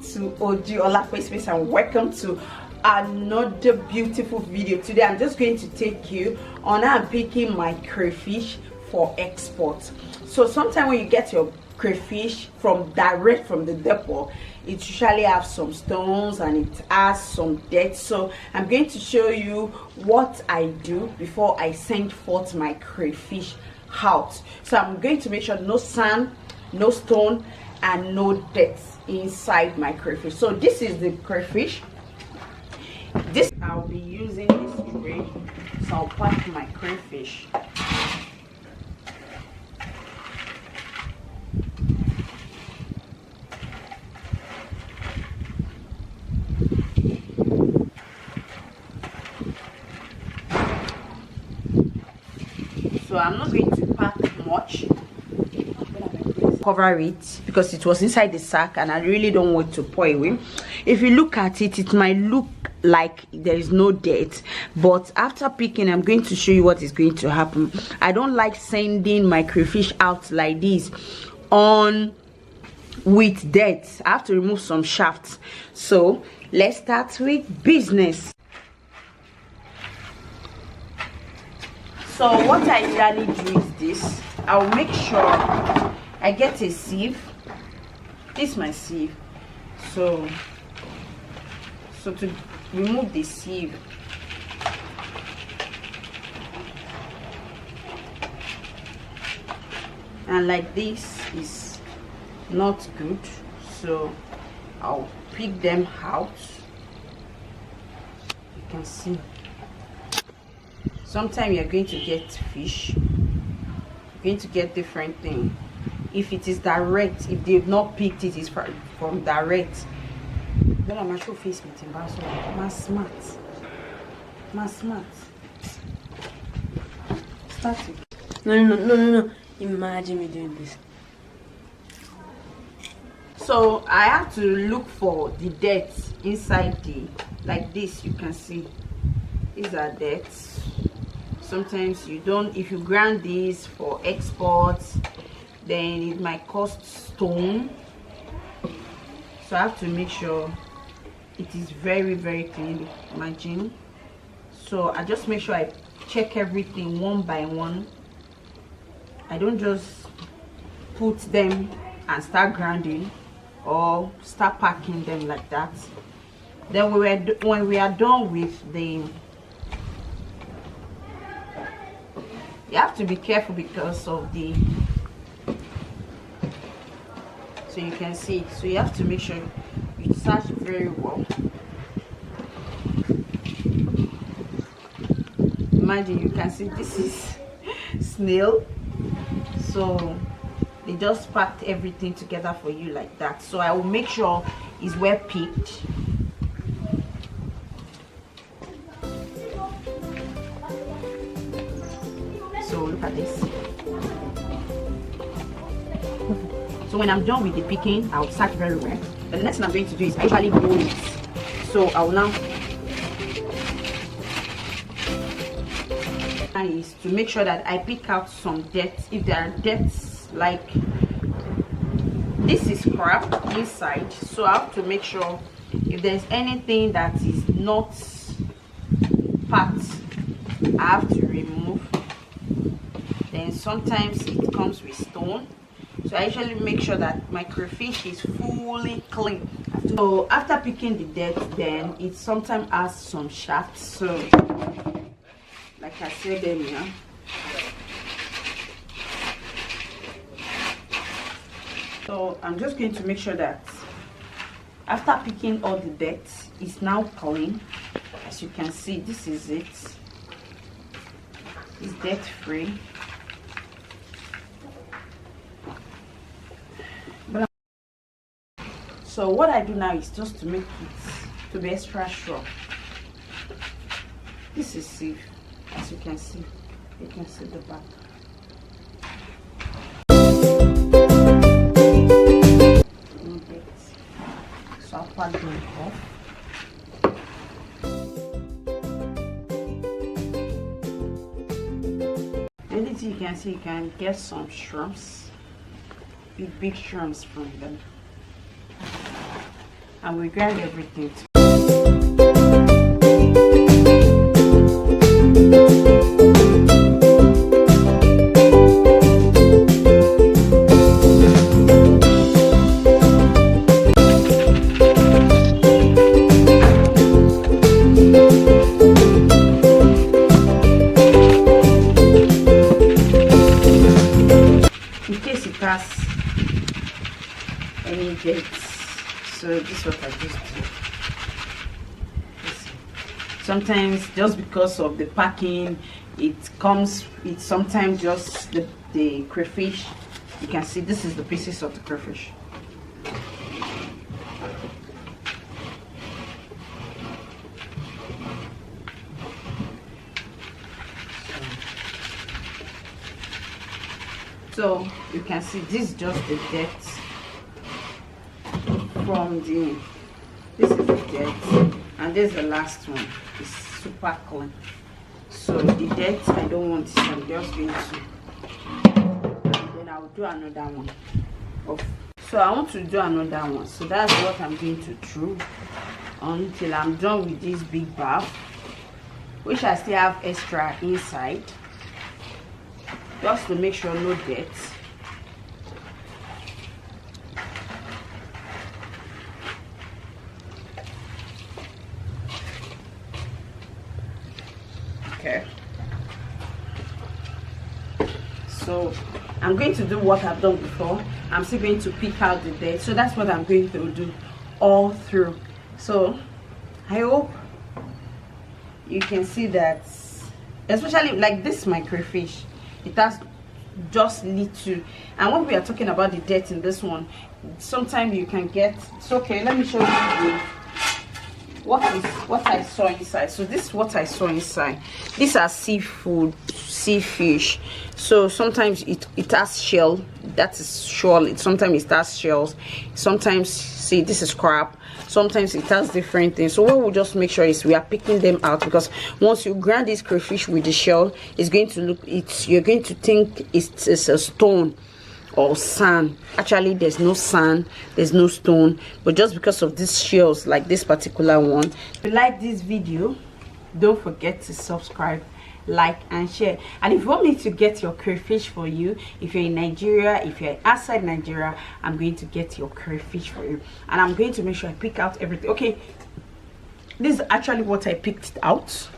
to Ojuolape Space and welcome to another beautiful video. Today I'm just going to take you on how I'm picking my crayfish for export. So sometimes when you get your crayfish direct from the depot, it usually have some stones and it has some dirt. So I'm going to show you what I do before I send forth my crayfish out. So I'm going to make sure no sand, no stone and no dirt inside my crayfish. So this is the crayfish. This I'll be using this tray. So I'll pack my crayfish. So I'm not going to pack much. Cover it because it was inside the sack and I really don't want to pour away. If you look at it, it might look like there is no dirt, but after picking I'm going to show you what is going to happen. I don't like sending my crayfish out like this on with dirt. I have to remove some shafts. So let's start with business. So what I usually do is this. I'll make sure I get a sieve. This is my sieve. So to remove the sieve, and like this is not good, so I'll pick them out. You can see sometimes you're going to get fish, you're going to get different things. If it is direct, if they've not picked it, is from direct. Then I'm actually face meeting, but so my smart. Start it. No. Imagine me doing this. So I have to look for the dirt inside like this. You can see these are dirt. Sometimes you don't, if you grind these for exports, then it might cost stone. So I have to make sure it is very clean. Imagine. So I just make sure I check everything one by one. I don't just put them and start grinding or start packing them like that. Then when we are done with the, you have to be careful because of the, so you can see, so you have to make sure you search very well. Imagine, you can see this is snail, so they just packed everything together for you like that. So I will make sure it's well picked. So look at this. So when I'm done with the picking, I'll search very well. The next thing I'm going to do is actually boil it. So I will now is to make sure that I pick out some dirt. If there are dirts, like this is crab inside, so I have to make sure if there's anything that is not packed, I have to remove. Then sometimes it comes with stone. So I usually make sure that my crayfish is fully clean. So after picking the dirt, then it sometimes has some shafts. So like I said earlier, so I'm just going to make sure that after picking all the dirt, it's now clean. As you can see, this is it. It's dirt free. So what I do now is just to make it to be extra sure. This is safe, as you can see the back. So I'll pack them off. And you can see, you can get some shrimps, big shrimps from them. and we grind everything. In case it has any dates, so this is what I just do. Sometimes just because of the packing, it's sometimes just the crayfish. You can see this is the pieces of the crayfish. So you can see this is just the dirt from this is the dirt, and this is the last one. It's super clean. So the dirt I don't want, so I'm just going to, and then I'll do another one. So I want to do another one. So that's what I'm going to do until I'm done with this big bath, which I still have extra inside, just to make sure no dirt. Okay, so I'm going to do what I've done before. I'm still going to pick out the dirt, so that's what I'm going to do all through. So I hope you can see that, especially like this my crayfish, it has just little, and when we are talking about the dirt in this one, sometimes you can get, it's okay, let me show you what I saw inside. So this is what I saw inside. These are seafood, sea fish. So sometimes it has shell, that is shell, sometimes it has shells, sometimes, see, this is crab, sometimes it has different things. So what we'll just make sure is we are picking them out, because once you grind this crayfish with the shell, it's going to look, you're going to think it's a stone or sand. Actually, there's no sand, there's no stone, but just because of these shells, like this particular one. If you like this video, don't forget to subscribe, like and share. And if you want me to get your crayfish for you, if you're in Nigeria, if you're outside Nigeria, I'm going to get your crayfish for you, and I'm going to make sure I pick out everything. Okay, this is actually what I picked out.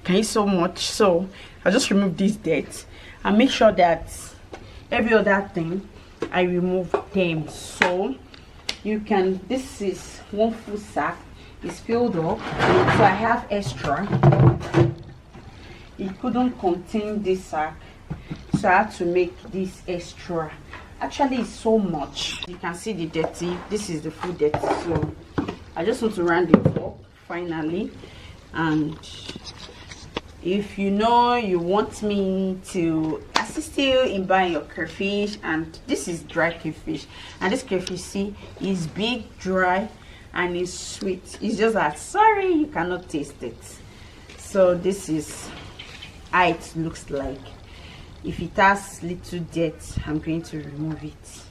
Thank you so much. So I'll just remove this dirt and make sure that every other thing I remove them. So you can, this is one full sack, it's filled up, so I have extra. It couldn't contain this sack, so I had to make this extra. Actually, it's so much. You can see the dirty, this is the full dirty. So I just want to round it up finally. And if you know you want me to assist you in buying your crayfish, and this is dry crayfish, and this crayfish, see, is big, dry, and it's sweet. It's just that, sorry, you cannot taste it. So this is how it looks like. If it has little dirt, I'm going to remove it.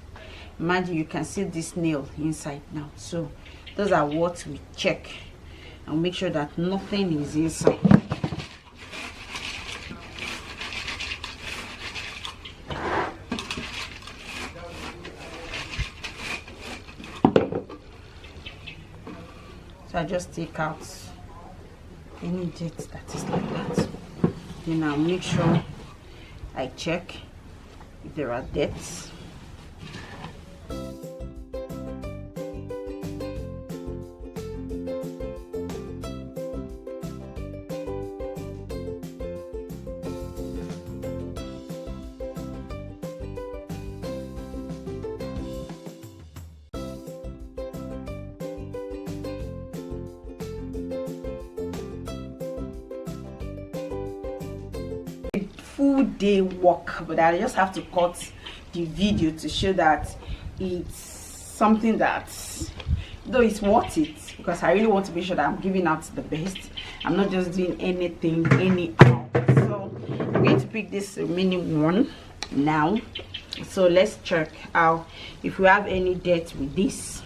Imagine you can see this nail inside now. So those are what we check and make sure that nothing is inside. So I just take out any dirt that is like that. Then I'll make sure I check if there are debts. Full day work, but I just have to cut the video to show that it's something that, though it's worth it, because I really want to make sure that I'm giving out the best. I'm not just doing anything anyhow. So I'm going to pick this remaining one now. So let's check out if we have any dirt with this.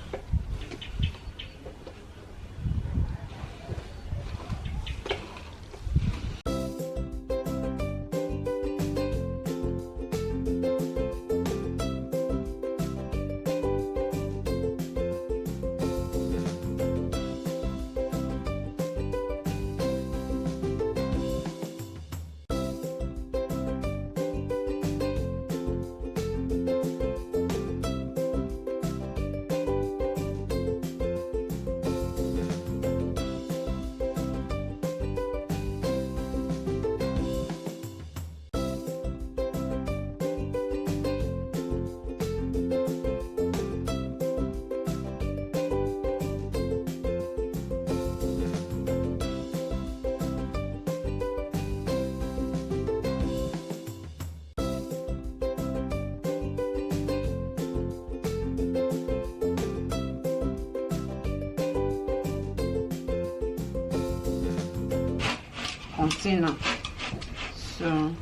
container. So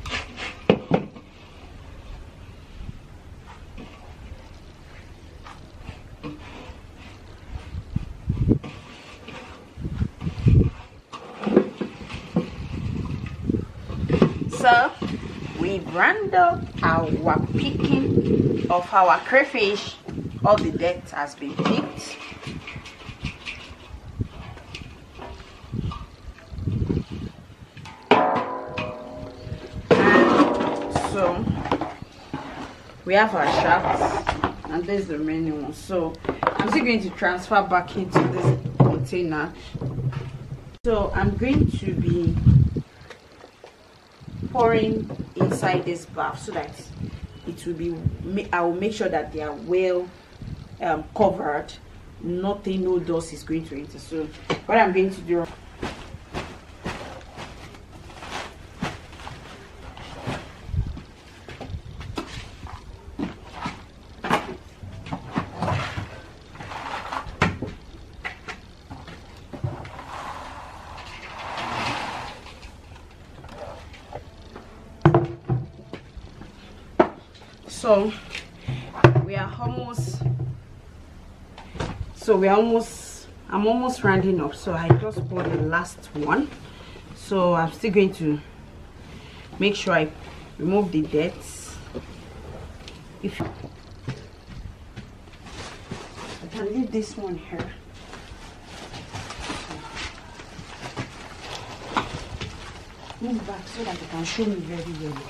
we round up our picking of our crayfish. All the dirt has been picked. And so we have our shafts, and there's the remaining one. So I'm still going to transfer back into this container. So I'm going to be pouring inside this bath so that it will be, I will make sure that they are well covered. Nothing, no dust is going to enter. So what I'm going to do, so I'm almost rounding up. So I just bought the last one. So I'm still going to make sure I remove the dirt. If I can leave this one here. Move back so that you can show me very well.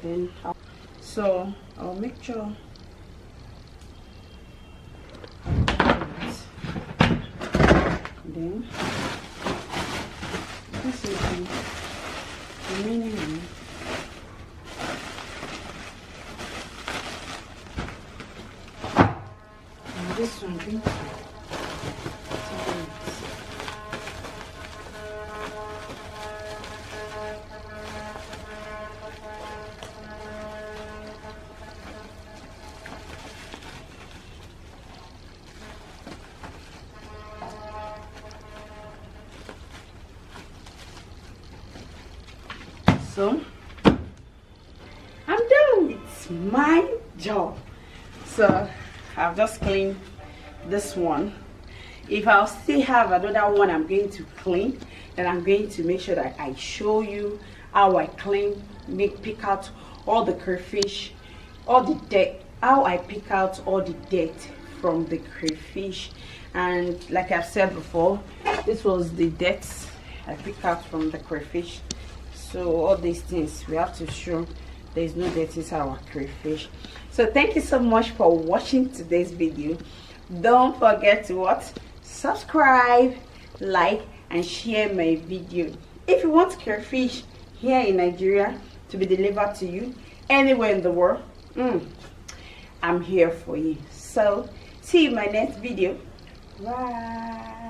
Then I'll make sure then this is the remaining one. And this one going to so I'm done with my job. So I've just cleaned this one. If I'll still have another one I'm going to clean, then I'm going to make sure that I show you how I clean, pick out all the crayfish, all the dirt, how I pick out all the dirt from the crayfish. And like I've said before, this was the dirt I picked out from the crayfish. So all these things we have to show there's no dirt inside our crayfish. So thank you so much for watching today's video. Don't forget to subscribe, like, and share my video. If you want crayfish here in Nigeria to be delivered to you anywhere in the world, I'm here for you. So see you in my next video. Bye.